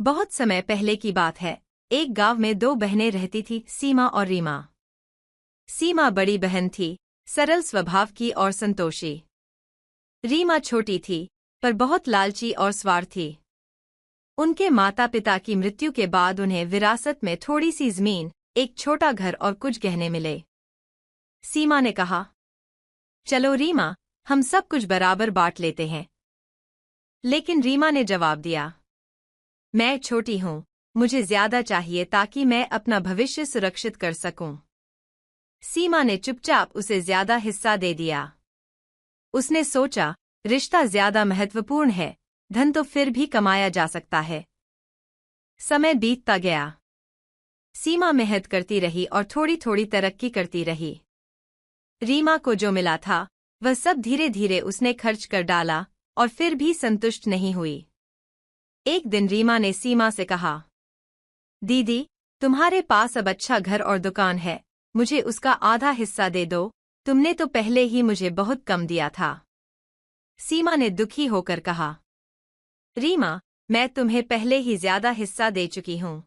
बहुत समय पहले की बात है। एक गांव में दो बहनें रहती थी, सीमा और रीमा। सीमा बड़ी बहन थी, सरल स्वभाव की और संतोषी। रीमा छोटी थी, पर बहुत लालची और स्वार्थी। उनके माता पिता की मृत्यु के बाद उन्हें विरासत में थोड़ी सी जमीन, एक छोटा घर और कुछ गहने मिले। सीमा ने कहा, चलो रीमा, हम सब कुछ बराबर बांट लेते हैं। लेकिन रीमा ने जवाब दिया, मैं छोटी हूँ, मुझे ज्यादा चाहिए ताकि मैं अपना भविष्य सुरक्षित कर सकूं। सीमा ने चुपचाप उसे ज्यादा हिस्सा दे दिया। उसने सोचा, रिश्ता ज्यादा महत्वपूर्ण है, धन तो फिर भी कमाया जा सकता है। समय बीतता गया। सीमा मेहनत करती रही और थोड़ी थोड़ी तरक्की करती रही। रीमा को जो मिला था वह सब धीरे धीरे उसने खर्च कर डाला और फिर भी संतुष्ट नहीं हुई। एक दिन रीमा ने सीमा से कहा, दीदी, तुम्हारे पास अब अच्छा घर और दुकान है, मुझे उसका आधा हिस्सा दे दो, तुमने तो पहले ही मुझे बहुत कम दिया था। सीमा ने दुखी होकर कहा, रीमा, मैं तुम्हें पहले ही ज्यादा हिस्सा दे चुकी हूँ।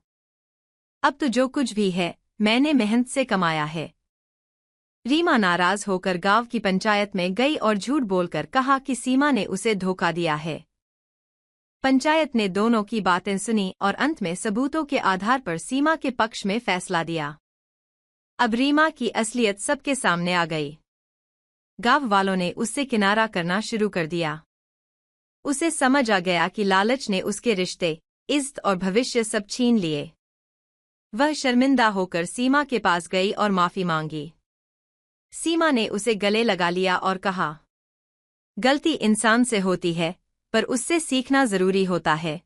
अब तो जो कुछ भी है, मैंने मेहनत से कमाया है। रीमा नाराज होकर गांव की पंचायत में गई और झूठ बोलकर कहा कि सीमा ने उसे धोखा दिया है। पंचायत ने दोनों की बातें सुनी और अंत में सबूतों के आधार पर सीमा के पक्ष में फैसला दिया। अब रीमा की असलियत सबके सामने आ गई। गांव वालों ने उससे किनारा करना शुरू कर दिया। उसे समझ आ गया कि लालच ने उसके रिश्ते, इज्जत और भविष्य सब छीन लिए। वह शर्मिंदा होकर सीमा के पास गई और माफी मांगी। सीमा ने उसे गले लगा लिया और कहा, गलती इंसान से होती है, पर उससे सीखना जरूरी होता है।